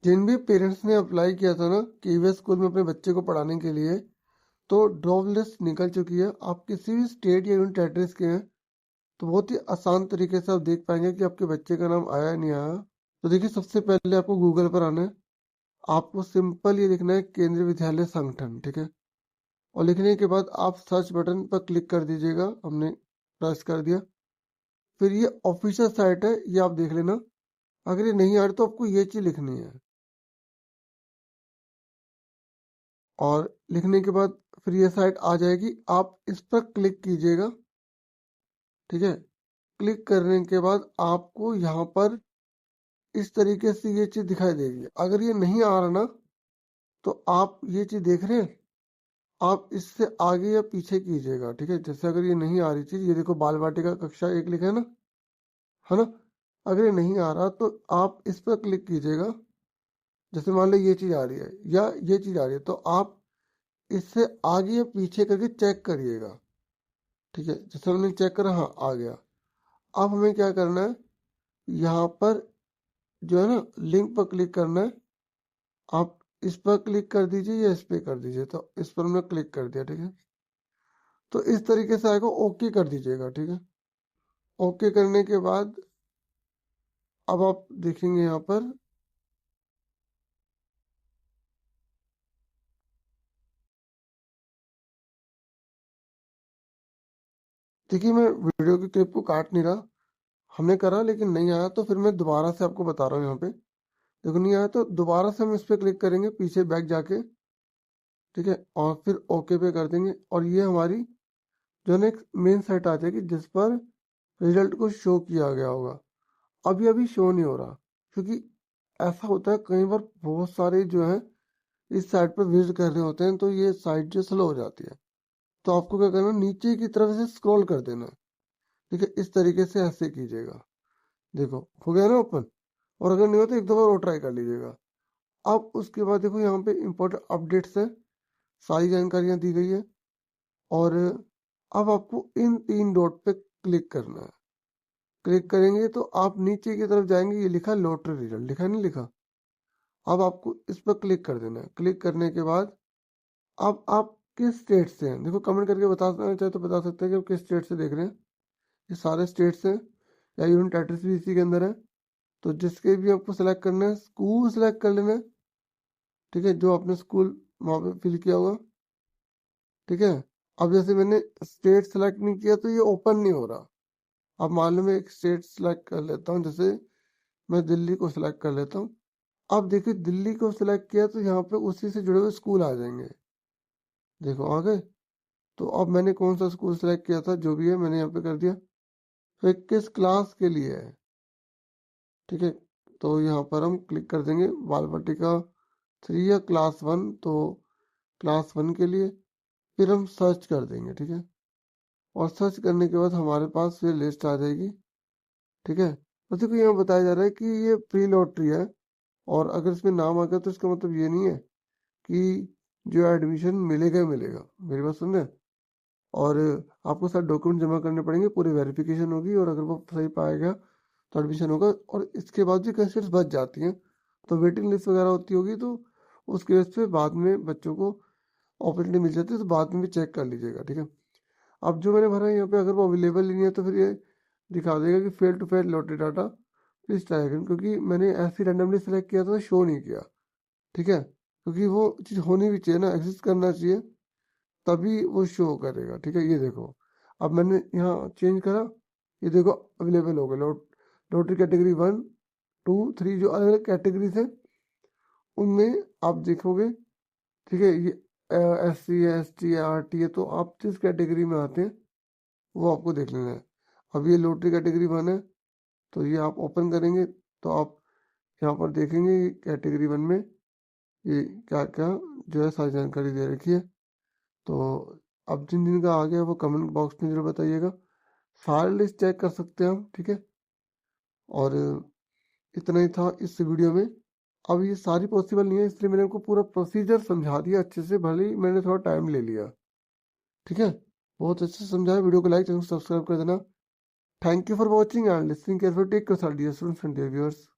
जिन भी पेरेंट्स ने अप्लाई किया था ना ईवीएस स्कूल में अपने बच्चे को पढ़ाने के लिए, तो ड्रॉप लिस्ट निकल चुकी है। आप किसी भी स्टेट या यूनियन टेरिटरीज के हैं तो बहुत ही आसान तरीके से आप देख पाएंगे कि आपके बच्चे का नाम आया या नहीं आया। तो देखिए, सबसे पहले आपको गूगल पर आना है। आपको सिंपल ये लिखना है केंद्रीय विद्यालय संगठन, ठीक है। और लिखने के बाद आप सर्च बटन पर क्लिक कर दीजिएगा। हमने प्रेस कर दिया। फिर ये ऑफिशियल साइट है, ये आप देख लेना। अगर ये नहीं आ रही तो आपको ये चीज लिखनी है। और लिखने के बाद फिर ये साइट आ जाएगी, आप इस पर क्लिक कीजिएगा, ठीक है। क्लिक करने के बाद आपको यहाँ पर इस तरीके से ये चीज दिखाई देगी। अगर ये नहीं आ रहा ना, तो आप ये चीज देख रहे हैं, आप इससे आगे या पीछे कीजिएगा, ठीक है। जैसे अगर ये नहीं आ रही चीज, ये देखो बाल वाटिका कक्षा 1 लिखा है ना, है ना। अगर ये नहीं आ रहा तो आप इस पर क्लिक कीजिएगा। जैसे मान लो ये चीज आ रही है या ये चीज आ रही है, तो आप इससे आगे या पीछे करके चेक करिएगा, ठीक है। जैसे हमने चेक करा, हाँ आ गया। अब हमें क्या करना है, यहाँ पर जो है ना लिंक पर क्लिक करना है। आप इस पर क्लिक कर दीजिए या इस पे कर दीजिए। तो इस पर हमने क्लिक कर दिया, ठीक है। तो इस तरीके से आएगा, ओके कर दीजिएगा, ठीक है। ओके करने के बाद अब आप देखेंगे यहाँ पर, देखिए मैं वीडियो की क्लिप को काट नहीं रहा। हमने करा लेकिन नहीं आया, तो फिर मैं दोबारा से आपको बता रहा हूँ। यहाँ पे देखो नहीं आया, तो दोबारा से हम इस पर क्लिक करेंगे पीछे बैक जाके, ठीक है। और फिर ओके पे कर देंगे और ये हमारी जो है ना एक मेन साइट आ जाएगी जिस पर रिजल्ट को शो किया गया होगा। अभी शो नहीं हो रहा, क्योंकि ऐसा होता है कई बार, बहुत सारे जो है इस साइट पर विजिट कर रहे होते हैं, तो ये साइट जो स्लो हो जाती है। तो आपको क्या करना है, नीचे की तरफ से स्क्रॉल कर देना है, ठीक है। इस तरीके से ऐसे कीजिएगा। देखो हो गया ना ओपन। और अगर नहीं हो तो एक दो बार और ट्राई कर लीजिएगा। अब उसके बाद देखो यहाँ पे इम्पोर्टेंट अपडेट्स है, सारी जानकारियां दी गई है। और अब आपको इन 3 डॉट पे क्लिक करना है। क्लिक करेंगे तो आप नीचे की तरफ जाएंगे, ये लिखा लॉटरी रिजल्ट, लिखा नहीं लिखा। अब आपको इस पर क्लिक कर देना है। क्लिक करने के बाद अब आप किस स्टेट से हैं, देखो कमेंट करके बताना चाहे तो बता सकते हैं कि आप किस स्टेट से देख रहे हैं। ये सारे स्टेट्स हैं या यूनियन टेरिटरीज भी इसी के अंदर है। तो जिसके भी आपको सिलेक्ट करना है, स्कूल सिलेक्ट कर लेना है, ठीक है, जो आपने स्कूल वहाँ पे फिल किया होगा, ठीक है। अब जैसे मैंने स्टेट सेलेक्ट नहीं किया तो ये ओपन नहीं हो रहा। अब मान लो मैं एक स्टेट सेलेक्ट कर लेता हूँ, जैसे मैं दिल्ली को सिलेक्ट कर लेता हूँ। अब देखिए दिल्ली को सिलेक्ट किया तो यहाँ पे उसी से जुड़े हुए स्कूल आ जाएंगे। देखो आ गए। तो अब मैंने कौन सा स्कूल सेलेक्ट किया था, जो भी है मैंने यहाँ पे कर दिया। फिर किस क्लास के लिए है, ठीक है। तो यहाँ पर हम क्लिक कर देंगे बाल वाटिका 3 या क्लास 1, तो क्लास 1 के लिए फिर हम सर्च कर देंगे, ठीक है। और सर्च करने के बाद हमारे पास ये लिस्ट आ जाएगी, ठीक है। तो देखो यहाँ बताया जा रहा है कि ये प्री लॉटरी है, और अगर इसमें नाम आ गया तो इसका मतलब ये नहीं है कि जो एडमिशन मिलेगा ही मिलेगा। मेरी बात सुन रहे हैं। और आपको सारे डॉक्यूमेंट जमा करने पड़ेंगे, पूरी वेरिफिकेशन होगी, और अगर वो सही पाएगा तो एडमिशन होगा। और इसके बाद भी कई सीट्स बच जाती हैं, तो वेटिंग लिस्ट वगैरह होती होगी, तो उसके बेस पे बाद में बच्चों को अपॉर्चुनिटी मिल जाती है, तो बाद में भी चेक कर लीजिएगा, ठीक है। अब जो मैंने भरा है यहाँ पे, अगर वो अवेलेबल ही नहीं है तो फिर ये दिखा देगा कि fail to fail lottery data, please try again, क्योंकि मैंने ऐसे रैंडमली सेलेक्ट किया था तो शो नहीं किया, ठीक है। क्योंकि वो चीज़ होनी भी चाहिए ना, एग्जिस्ट करना चाहिए, तभी वो शो करेगा, ठीक है। ये देखो अब मैंने यहाँ चेंज करा, ये देखो अवेलेबल हो गया लॉटरी कैटेगरी 1, 2, 3, जो अलग अलग कैटेगरीज है उनमें आप देखोगे, ठीक है। ये SC ST RT है, तो आप जिस कैटेगरी में आते हैं वो आपको देख लेना है। अब ये लॉटरी कैटेगरी 1 है, तो ये आप ओपन करेंगे तो आप यहाँ पर देखेंगे कैटेगरी 1 में ये क्या क्या जो है सारी जानकारी दे रखी है। तो अब जिन जिन का आ गया वो कमेंट बॉक्स में जरूर बताइएगा। सारे लिस्ट चेक कर सकते हैं हम, ठीक है। और इतना ही था इस वीडियो में। अब ये सारी पॉसिबल नहीं है, इसलिए मैंने आपको पूरा प्रोसीजर समझा दिया अच्छे से, भले ही मैंने थोड़ा टाइम ले लिया, ठीक है। बहुत अच्छे से समझाया। वीडियो को लाइक चैनल सब्सक्राइब कर देना। Thank you for watching and listening carefully. Take care dear students and dear viewers.